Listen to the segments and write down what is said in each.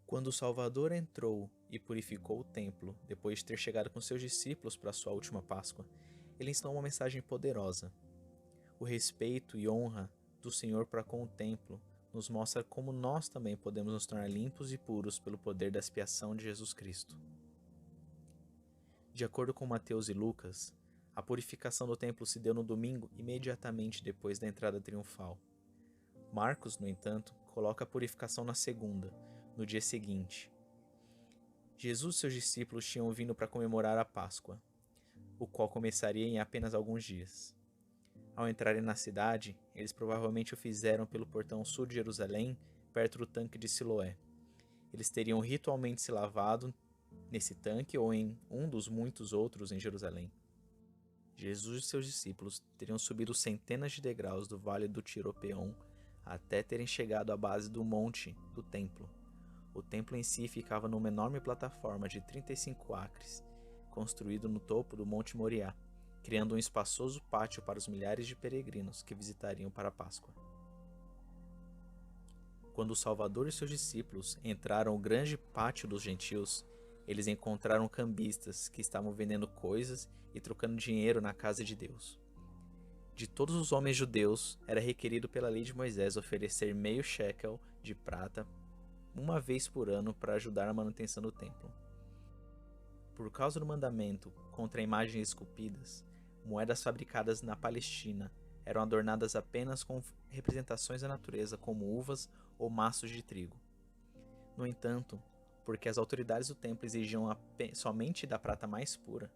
Quando o Salvador entrou e purificou o templo, depois de ter chegado com seus discípulos para sua última Páscoa, ele ensinou uma mensagem poderosa. O respeito e honra do Senhor para com o templo nos mostra como nós também podemos nos tornar limpos e puros pelo poder da expiação de Jesus Cristo. De acordo com Mateus e Lucas, a purificação do templo se deu no domingo imediatamente depois da entrada triunfal. Marcos, no entanto, coloca a purificação na segunda, no dia seguinte. Jesus e seus discípulos tinham vindo para comemorar a Páscoa, o qual começaria em apenas alguns dias. Ao entrarem na cidade, eles provavelmente o fizeram pelo portão sul de Jerusalém, perto do tanque de Siloé. Eles teriam ritualmente se lavado nesse tanque ou em um dos muitos outros em Jerusalém. Jesus e seus discípulos teriam subido centenas de degraus do vale do Tiropeon até terem chegado à base do monte do templo. O templo em si ficava numa enorme plataforma de 35 acres, construído no topo do Monte Moriá, criando um espaçoso pátio para os milhares de peregrinos que visitariam para a Páscoa. Quando o Salvador e seus discípulos entraram no grande pátio dos gentios, eles encontraram cambistas que estavam vendendo coisas e trocando dinheiro na casa de Deus. De todos os homens judeus, era requerido pela lei de Moisés oferecer meio shekel de prata uma vez por ano para ajudar na manutenção do templo. Por causa do mandamento contra imagens esculpidas, moedas fabricadas na Palestina eram adornadas apenas com representações da natureza como uvas ou maços de trigo. No entanto, porque as autoridades do templo exigiam somente da prata mais pura,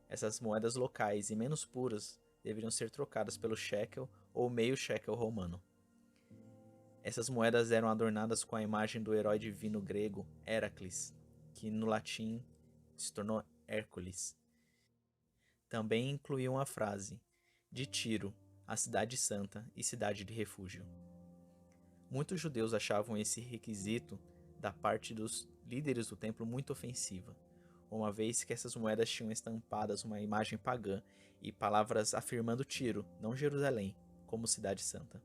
essas moedas locais e menos puras deveriam ser trocadas pelo shekel ou meio shekel romano. Essas moedas eram adornadas com a imagem do herói divino grego Heracles, que no latim se tornou Hércules. Também incluíam a frase de Tiro, a cidade santa e cidade de refúgio. Muitos judeus achavam esse requisito da parte dos líderes do templo muito ofensiva, uma vez que essas moedas tinham estampadas uma imagem pagã e palavras afirmando Tiro, não Jerusalém, como cidade santa.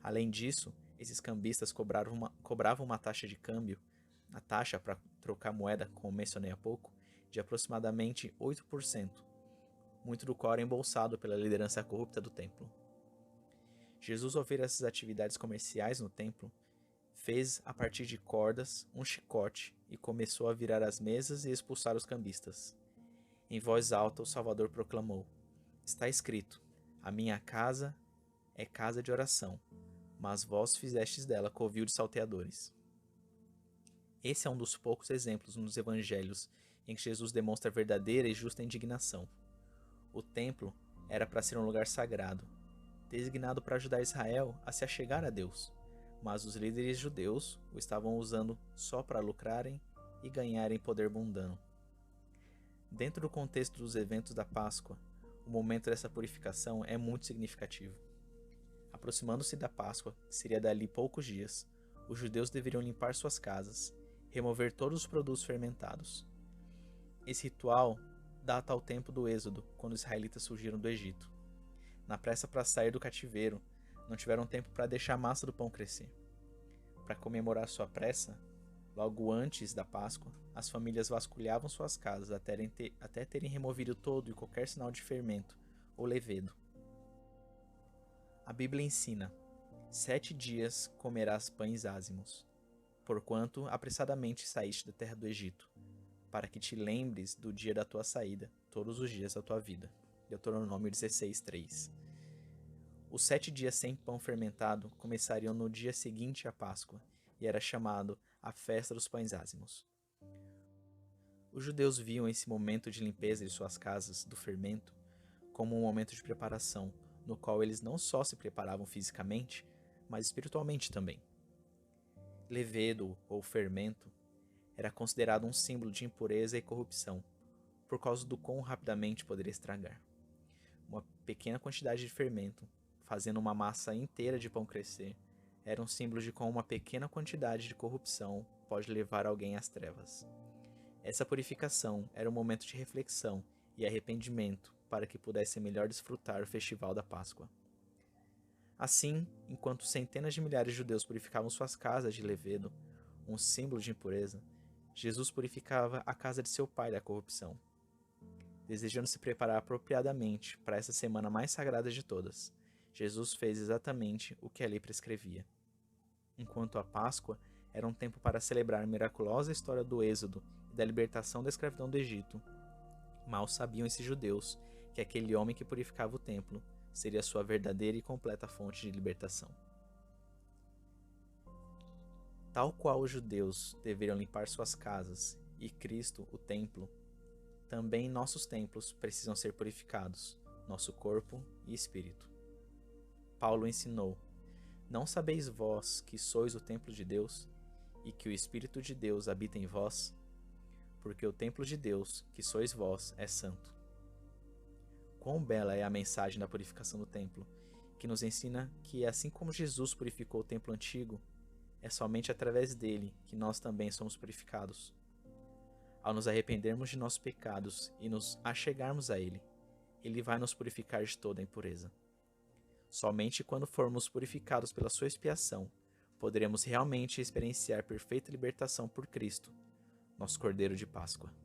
Além disso, esses cambistas cobravam uma taxa de câmbio, a taxa para trocar moeda, como mencionei há pouco, de aproximadamente 8%, muito do qual era embolsado pela liderança corrupta do templo. Jesus, ao ver essas atividades comerciais no templo, fez a partir de cordas um chicote e começou a virar as mesas e expulsar os cambistas. Em voz alta, o Salvador proclamou: "Está escrito: a minha casa é casa de oração, mas vós fizestes dela covil de salteadores." Esse é um dos poucos exemplos nos evangelhos em que Jesus demonstra verdadeira e justa indignação. O templo era para ser um lugar sagrado, designado para ajudar Israel a se achegar a Deus, mas os líderes judeus o estavam usando só para lucrarem e ganharem poder mundano. Dentro do contexto dos eventos da Páscoa, o momento dessa purificação é muito significativo. Aproximando-se da Páscoa, que seria dali poucos dias, os judeus deveriam limpar suas casas, remover todos os produtos fermentados. Esse ritual data ao tempo do Êxodo, quando os israelitas fugiram do Egito. Na pressa para sair do cativeiro, não tiveram tempo para deixar a massa do pão crescer. Para comemorar sua pressa, logo antes da Páscoa, as famílias vasculhavam suas casas até terem removido todo e qualquer sinal de fermento ou levedo. A Bíblia ensina: 7 dias comerás pães ázimos, porquanto apressadamente saíste da terra do Egito, para que te lembres do dia da tua saída, todos os dias da tua vida. Deuteronômio 16:3. Os 7 dias sem pão fermentado começariam no dia seguinte à Páscoa, e era chamado a Festa dos Pães Ázimos. Os judeus viam esse momento de limpeza de suas casas do fermento como um momento de preparação, no qual eles não só se preparavam fisicamente, mas espiritualmente também. Levedo, ou fermento, era considerado um símbolo de impureza e corrupção, por causa do quão rapidamente poderia estragar. Uma pequena quantidade de fermento, fazendo uma massa inteira de pão crescer, era um símbolo de como uma pequena quantidade de corrupção pode levar alguém às trevas. Essa purificação era um momento de reflexão e arrependimento para que pudessem melhor desfrutar o festival da Páscoa. Assim, enquanto centenas de milhares de judeus purificavam suas casas de levedo, um símbolo de impureza, Jesus purificava a casa de seu pai da corrupção. Desejando se preparar apropriadamente para essa semana mais sagrada de todas, Jesus fez exatamente o que a lei prescrevia. Enquanto a Páscoa era um tempo para celebrar a miraculosa história do Êxodo e da libertação da escravidão do Egito, mal sabiam esses judeus que aquele homem que purificava o templo seria sua verdadeira e completa fonte de libertação. Tal qual os judeus deveriam limpar suas casas e Cristo, o templo, também nossos templos precisam ser purificados, nosso corpo e espírito. Paulo ensinou: não sabeis vós que sois o templo de Deus e que o Espírito de Deus habita em vós? Porque o templo de Deus, que sois vós, é santo. Quão bela é a mensagem da purificação do templo, que nos ensina que, assim como Jesus purificou o templo antigo, é somente através dele que nós também somos purificados. Ao nos arrependermos de nossos pecados e nos achegarmos a ele, ele vai nos purificar de toda a impureza. Somente quando formos purificados pela sua expiação, poderemos realmente experienciar perfeita libertação por Cristo, nosso Cordeiro de Páscoa.